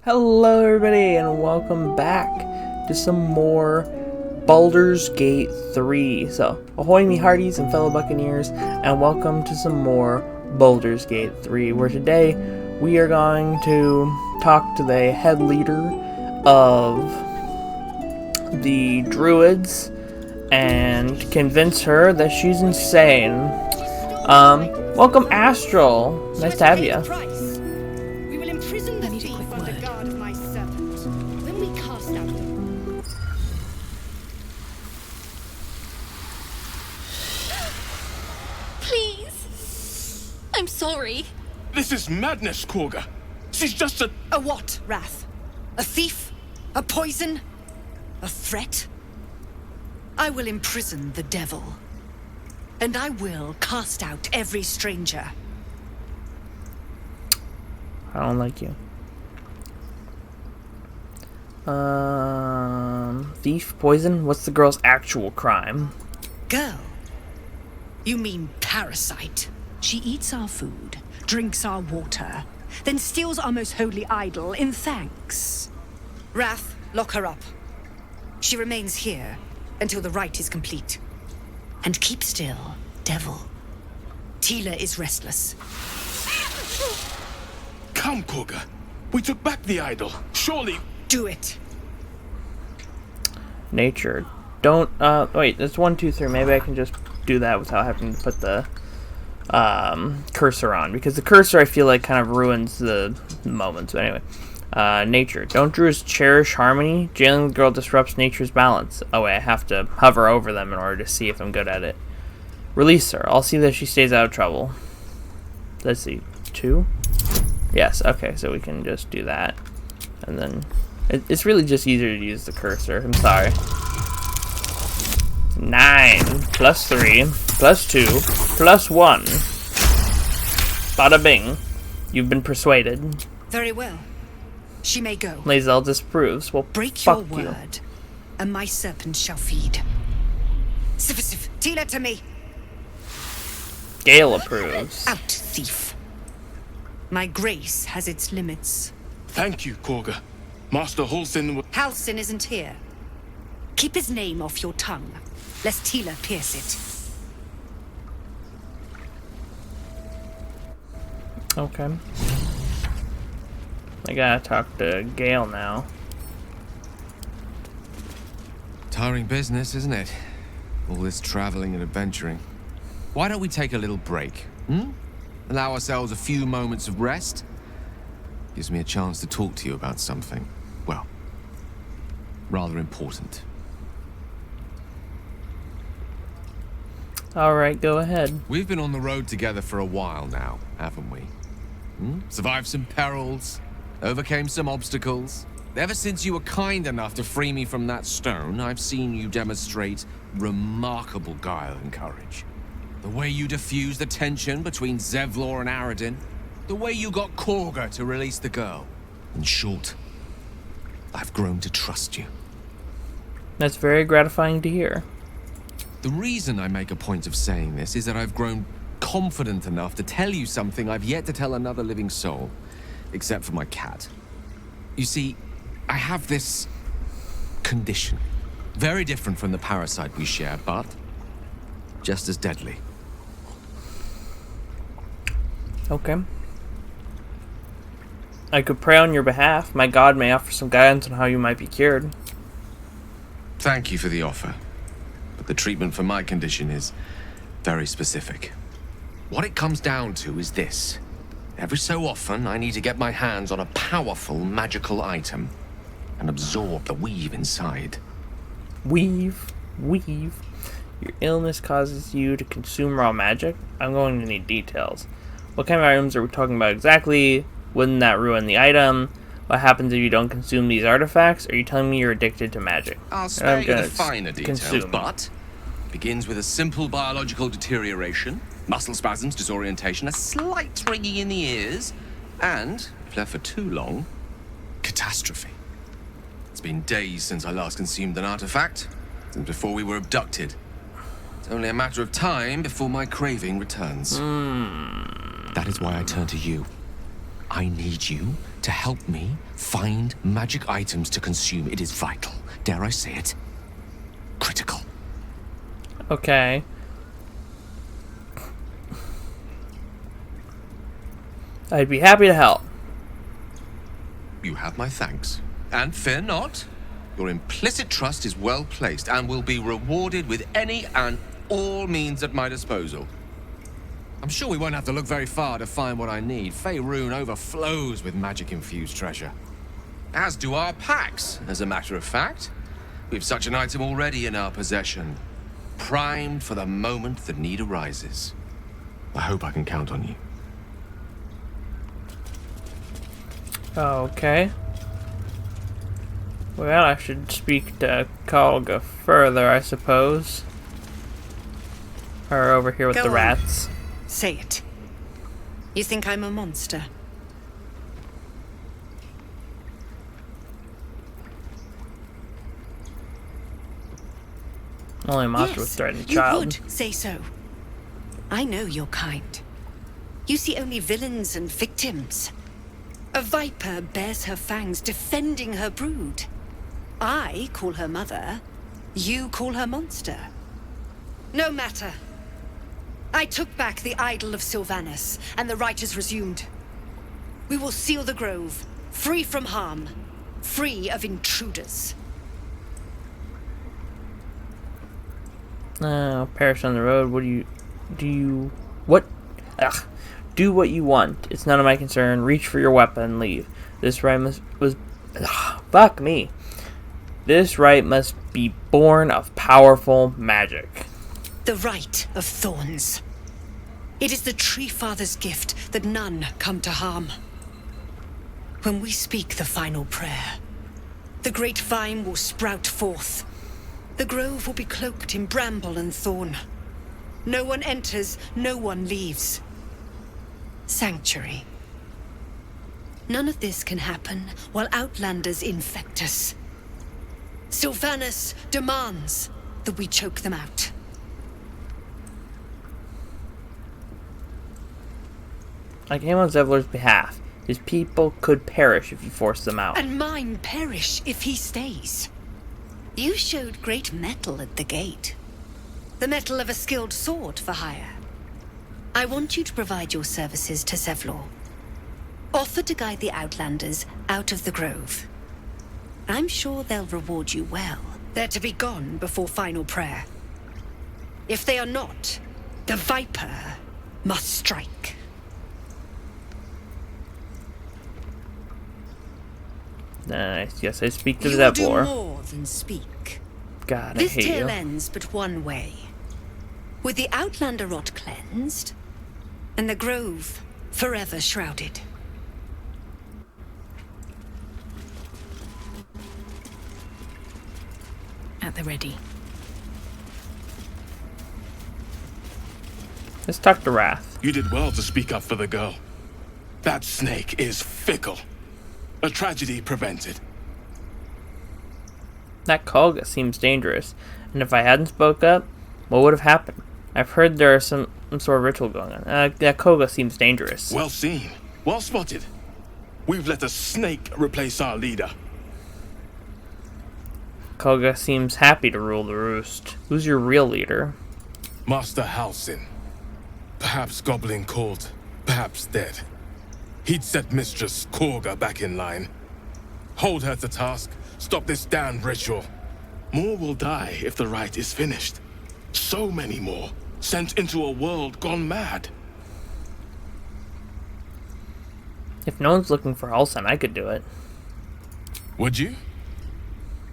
Hello everybody and welcome back to some more Baldur's Gate 3. So, ahoy me hearties and fellow buccaneers, and welcome to some more Baldur's Gate 3, where today we are going to talk to the head leader of the Druids and convince her that she's insane. Welcome Astral. Nice to have you. I'm sorry. This is madness, Korga. She's just a... A what, Wrath? A thief? A poison? A threat? I will imprison the devil. And I will cast out every stranger. I don't like you. Thief, poison? What's the girl's actual crime? Girl? You mean parasite? She eats our food, drinks our water, then steals our most holy idol in thanks. Wrath, lock her up. She remains here until the rite is complete. And keep still, devil. Tila is restless. Come, Korga. We took back the idol. Surely... Do it. Nature. Don't, wait, there's 1, 2, 3. Maybe I can just do that without having to put the cursor on, because the cursor I feel like kind of ruins the moment. So anyway, nature. Don't Druids cherish harmony? Jailing the girl disrupts nature's balance. Oh wait, I have to hover over them in order to see if I'm good at it. Release her. I'll see that she stays out of trouble. Let's see. 2? Yes, okay, so we can just do that. And then it's really just easier to use the cursor. I'm sorry. 9 plus 3 plus 2 plus 1. Bada bing. You've been persuaded. Very well. She may go. Lae'zel disapproves. Well, break your fuck you. word, and my serpent shall feed. Sif, Tila to me. Gale approves. Out, thief. My grace has its limits. Thank you, Korga. Master Halsin... Halsin isn't here. Keep his name off your tongue, lest Tila pierce it. Okay. I gotta talk to Gale now. Tiring business, isn't it? All this traveling and adventuring. Why don't we take a little break? Allow ourselves a few moments of rest? Gives me a chance to talk to you about something, well, rather important. Alright, go ahead. We've been on the road together for a while now, haven't we? Survived some perils, overcame some obstacles. Ever since you were kind enough to free me from that stone, I've seen you demonstrate remarkable guile and courage. The way you diffused the tension between Zevlor and Aradin. The way you got Korga to release the girl. In short, I've grown to trust you. That's very gratifying to hear. The reason I make a point of saying this is that I've grown confident enough to tell you something I've yet to tell another living soul, except for my cat. You see, I have this condition. Very different from the parasite we share, but just as deadly. Okay. I could pray on your behalf. My god may offer some guidance on how you might be cured. Thank you for the offer. But the treatment for my condition is very specific. What it comes down to is this. Every so often, I need to get my hands on a powerful magical item and absorb the weave inside. Weave. Your illness causes you to consume raw magic? I'm going to need details. What kind of items are we talking about exactly? Wouldn't that ruin the item? What happens if you don't consume these artifacts? Are you telling me you're addicted to magic? I'll spare you the finer consume. details, but begins with a simple biological deterioration, muscle spasms, disorientation, a slight ringing in the ears, and, if left for too long, catastrophe. It's been days since I last consumed an artifact, since before we were abducted. It's only a matter of time before my craving returns. That is why I turn to you. I need you to help me find magic items to consume. It is vital. Dare I say it? Critical. Okay. I'd be happy to help. You have my thanks. And fear not. Your implicit trust is well placed and will be rewarded with any and all means at my disposal. I'm sure we won't have to look very far to find what I need. Faerun overflows with magic-infused treasure. As do our packs, as a matter of fact. We've such an item already in our possession. Primed for the moment the need arises. I hope I can count on you. Okay. Well, I should speak to Kolga further, I suppose. Or over here with Go the on. rats. Say it. You think I'm a monster? Only a monster with Yes, threatened you child. would say so. I know your kind. You see only villains and victims. A viper bears her fangs defending her brood. I call her mother. You call her monster. No matter. I took back the idol of Sylvanas, and the rite is resumed. We will seal the grove, free from harm, free of intruders. Perish on the road. Do what you want. It's none of my concern. Reach for your weapon and leave. This rite fuck me. This rite must be born of powerful magic. The rite of thorns. It is the Tree Father's gift that none come to harm. When we speak the final prayer, the great vine will sprout forth. The grove will be cloaked in bramble and thorn. No one enters, no one leaves. Sanctuary. None of this can happen while Outlanders infect us. Sylvanas demands that we choke them out. I came on Zevlor's behalf. His people could perish if you force them out. And mine perish if he stays. You showed great mettle at the gate. The mettle of a skilled sword for hire. I want you to provide your services to Zevlor. Offer to guide the Outlanders out of the grove. I'm sure they'll reward you well. They're to be gone before final prayer. If they are not, the Viper must strike. Nice. Yes, I speak to You will do Zevlor. more than speak. God, I This hate tale you. ends but one way. With the Outlander rot cleansed, and the grove forever shrouded. At the ready. Let's talk to Wrath. You did well to speak up for the girl. That snake is fickle. A tragedy prevented. That Kolga seems dangerous, and if I hadn't spoke up, what would have happened? I've heard there is some sort of ritual going on. That Kolga seems dangerous. Well seen. Well spotted. We've let a snake replace our leader. Kolga seems happy to rule the roost. Who's your real leader? Master Halsin. Perhaps goblin called, perhaps dead. He'd set Mistress Korga back in line. Hold her to task, stop this damned ritual. More will die if the rite is finished. So many more, sent into a world gone mad. If no one's looking for Halsin, I could do it. Would you?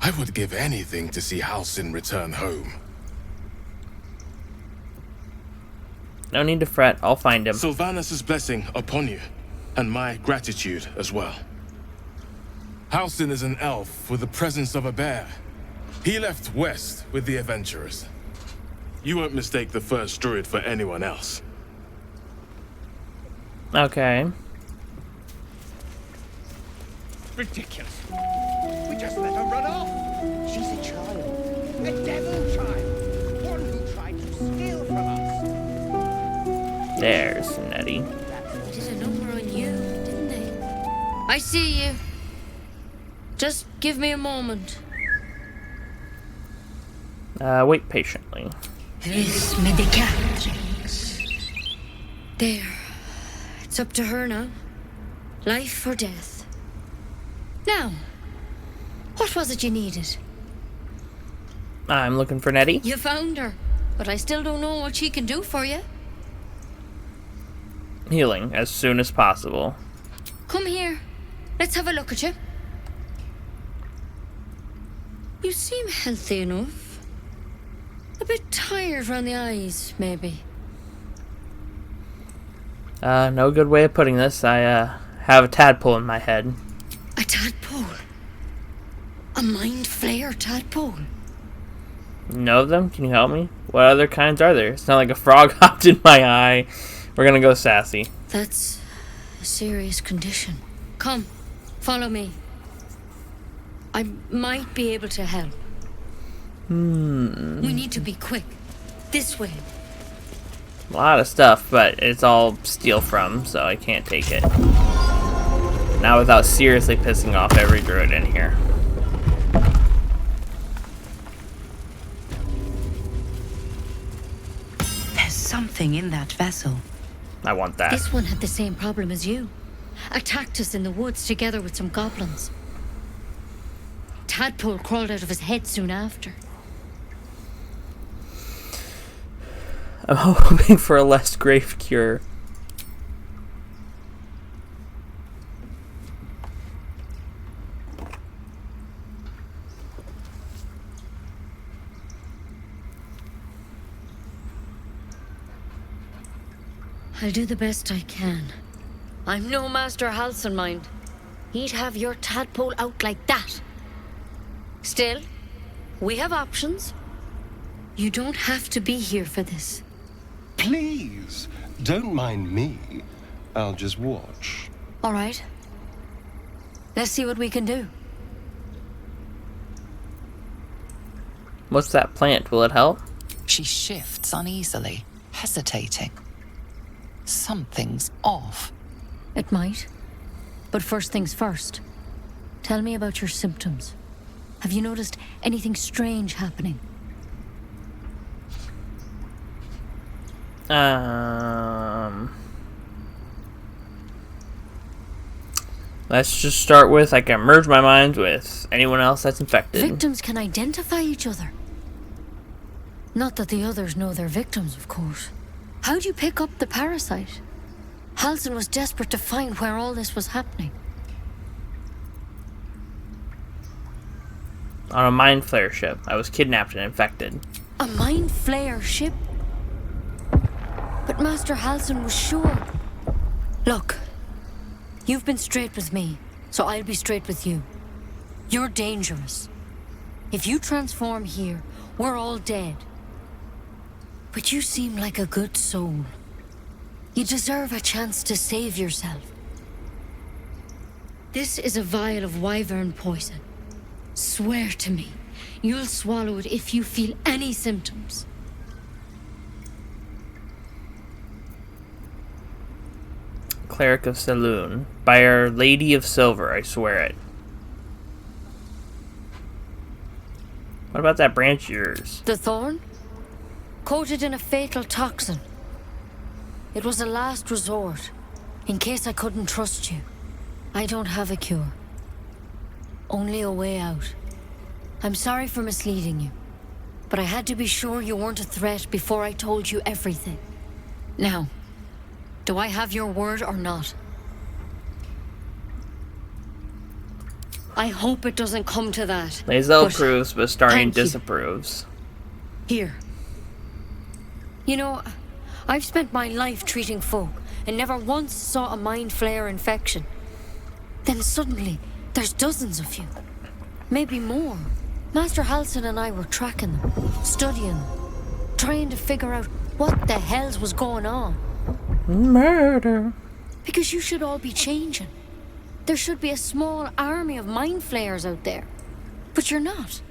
I would give anything to see Halsin return home. No need to fret, I'll find him. Sylvanas' blessing upon you, and my gratitude as well. Halsin is an elf with the presence of a bear. He left west with the adventurers. You won't mistake the first druid for anyone else. Okay. Ridiculous. We just let her run off. She's a child. A devil child. One who tried to steal from us. There's Nettie. They did a number on you, didn't they? I see you. Just give me a moment. Wait patiently. Vis medicatrix. There. It's up to her now. Life or death. Now, what was it you needed? I'm looking for Nettie. You found her, but I still don't know what she can do for you. Healing as soon as possible. Come here. Let's have a look at you. You seem healthy enough. A bit tired around the eyes, maybe. No good way of putting this. I have a tadpole in my head. A tadpole? A mind flayer tadpole? You know of them? Can you help me? What other kinds are there? It's not like a frog hopped in my eye. We're gonna go sassy. That's a serious condition. Come, follow me. I might be able to help. We need to be quick. This way. A lot of stuff, but it's all steal from, so I can't take it. Not without seriously pissing off every druid in here. There's something in that vessel. I want that. This one had the same problem as you. Attacked us in the woods together with some goblins. Tadpole crawled out of his head soon after. I'm hoping for a less grave cure. I'll do the best I can. I'm no Master Halcyon, mind. He'd have your tadpole out like that. Still, we have options. You don't have to be here for this. Please, don't mind me. I'll just watch. All right. Let's see what we can do. What's that plant? Will it help? She shifts uneasily, hesitating. Something's off. It might. But first things first. Tell me about your symptoms. Have you noticed anything strange happening? Let's just start with I can merge my mind with anyone else that's infected. Victims can identify each other. Not that the others know they're victims, of course. How'd you pick up the parasite? Halcyon was desperate to find where all this was happening. On a mind flare ship. I was kidnapped and infected. A mind flayer ship? But Master Halcyon was sure. Look, you've been straight with me, so I'll be straight with you. You're dangerous. If you transform here, we're all dead. But you seem like a good soul. You deserve a chance to save yourself. This is a vial of wyvern poison. Swear to me, you'll swallow it if you feel any symptoms. Cleric of Saloon. By Our Lady of Silver, I swear it. What about that branch of yours? The thorn? Coated in a fatal toxin. It was a last resort, in case I couldn't trust you. I don't have a cure. Only a way out. I'm sorry for misleading you, but I had to be sure you weren't a threat before I told you everything. Now, do I have your word or not? I hope it doesn't come to that. Lae'zel but approves, but Starion thank you. disapproves. Here. You know, I've spent my life treating folk and never once saw a mind flayer infection. Then suddenly, there's dozens of you. Maybe more. Master Halcyon and I were tracking them, studying them, trying to figure out what the hells was going on. Murder. Because you should all be changing. There should be a small army of mind flayers out there. But you're not.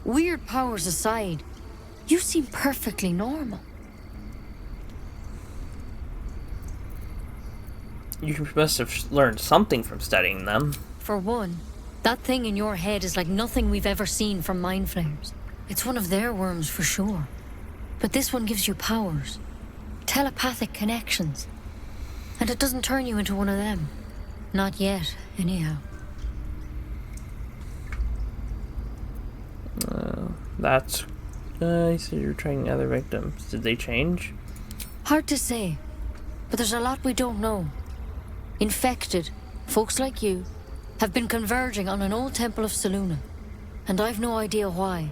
Weird powers aside, you seem perfectly normal. You must have learned something from studying them. For one, that thing in your head is like nothing we've ever seen from mind flayers. It's one of their worms for sure. But this one gives you powers. Telepathic connections. And it doesn't turn you into one of them. Not yet, anyhow. That's... you said you're training other victims. Did they change? Hard to say. But there's a lot we don't know. Infected, folks like you, have been converging on an old temple of Selûne. And I've no idea why.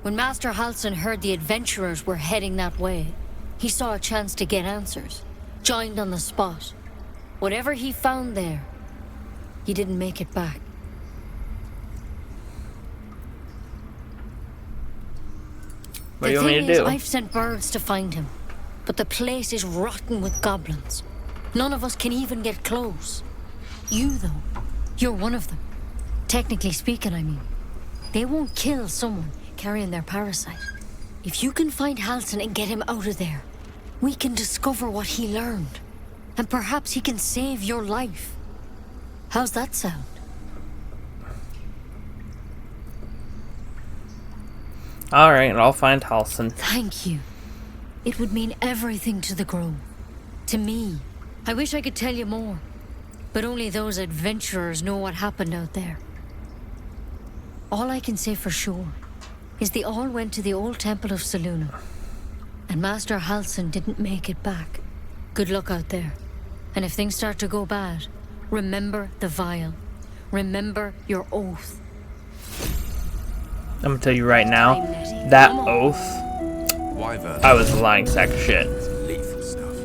When Master Halsin heard the adventurers were heading that way, he saw a chance to get answers. Joined on the spot. Whatever he found there, he didn't make it back. What do you want me to do? I've sent birds to find him, but the place is rotten with goblins. None of us can even get close. You, though, you're one of them. Technically speaking, I mean. They won't kill someone carrying their parasite. If you can find Halsin and get him out of there, we can discover what he learned. And perhaps he can save your life. How's that sound? Alright, I'll find Halsin. Thank you. It would mean everything to the Grove. To me. I wish I could tell you more. But only those adventurers know what happened out there. All I can say for sure is they all went to the old temple of Selûne. And Master Halsin didn't make it back. Good luck out there. And if things start to go bad, remember the vial. Remember your oath. I'm gonna tell you right now, that oath, Wyvern. I was a lying sack of shit. It's lethal stuff.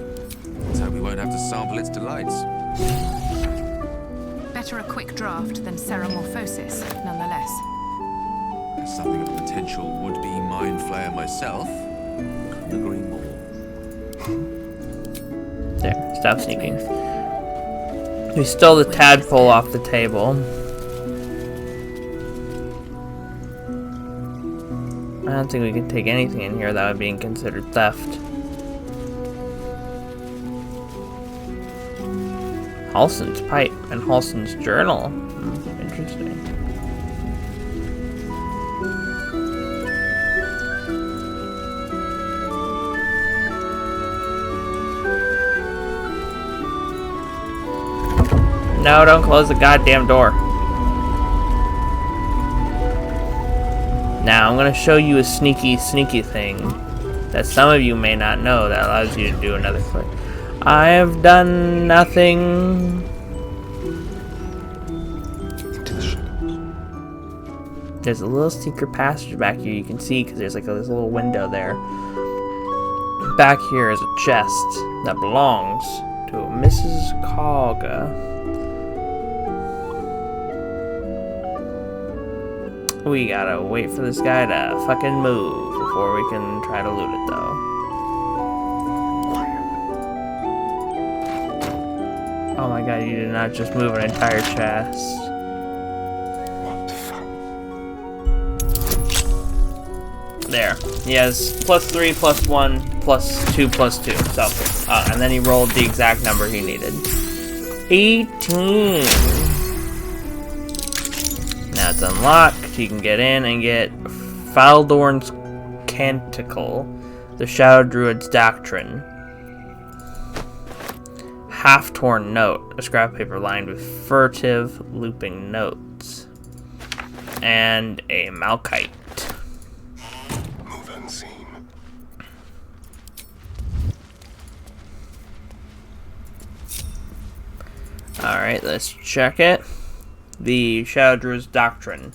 Let's hope we won't have to sample its delights. Better a quick draft than ceremorphosis, nonetheless. As something of a potential would-be mind flayer myself, couldn't agree more. There, stop sneaking. We stole the tadpole off the table. I don't think we can take anything in here that would be considered theft. Halsin's pipe and Halsin's journal. Interesting. No, don't close the goddamn door. Now, I'm going to show you a sneaky thing that some of you may not know that allows you to do another click. I have done nothing. There's a little secret passage back here you can see because there's like this little window there. Back here is a chest that belongs to Mrs. Cogga. We gotta wait for this guy to fucking move before we can try to loot it, though. Oh my god, you did not just move an entire chest. What the fuck? There. He has +3, +1, +2, +2. So, and then he rolled the exact number he needed. 18. Now it's unlocked. You can get in and get Baldur's Canticle, the Shadow Druid's Doctrine. Half-torn note, a scrap paper lined with furtive, looping notes. And a malachite. Move unseen. Alright, let's check it. The Shadow Druid's Doctrine.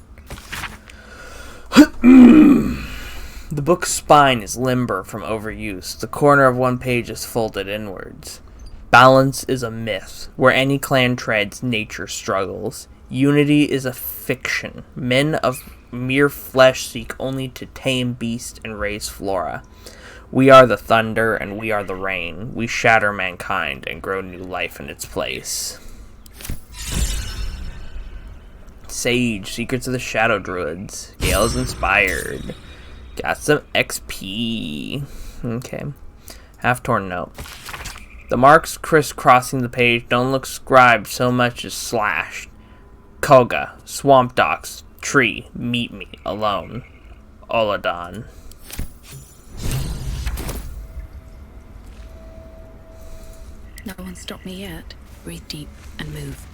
The book's spine is limber from overuse. The corner of one page is folded inwards. Balance is a myth. Where any clan treads, nature struggles. Unity is a fiction. Men of mere flesh seek only to tame beast and raise flora. We are the thunder and we are the rain. We shatter mankind and grow new life in its place. Sage, Secrets of the Shadow Druids. Gale is inspired. Got some XP. Okay. Half-torn note. The marks crisscrossing the page don't look scribed so much as slashed. Koga, swamp docks, tree, meet me, alone. Oladon. No one stopped me yet. Breathe deep and move.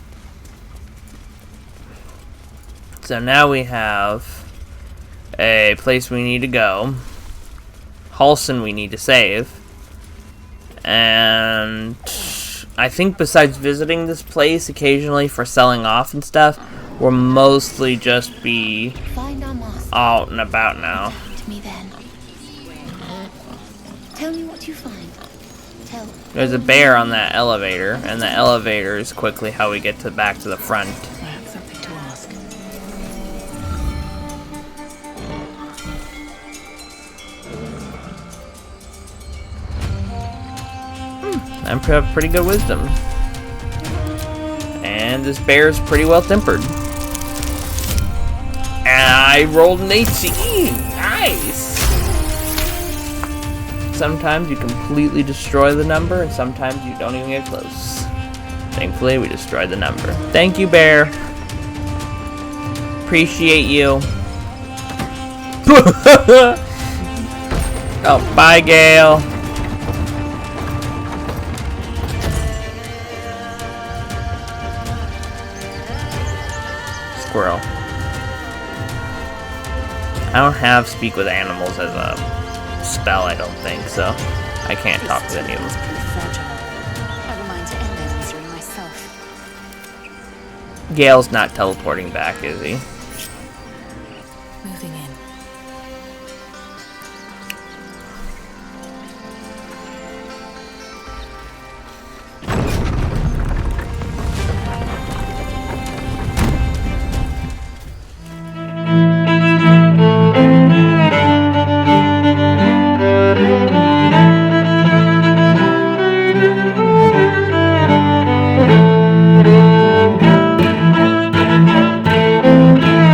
So now we have a place we need to go. Halsin we need to save. And I think besides visiting this place occasionally for selling off and stuff, we'll mostly just be Find our master. out and about now. To me then. Tell me what you find. Tell. There's a bear on that elevator, and the elevator is quickly how we get back to the front. I have something to ask. I have pretty good wisdom. And this bear is pretty well tempered. And I rolled an 18! Nice! Sometimes you completely destroy the number, and sometimes you don't even get close. Thankfully, we destroyed the number. Thank you, bear. Appreciate you. Oh, bye, Gale. Squirrel. I don't have Speak with Animals as a spell, I don't think, so I can't talk to any of them. Never mind to end their misery myself. Gale's not teleporting back, is he? Moving in.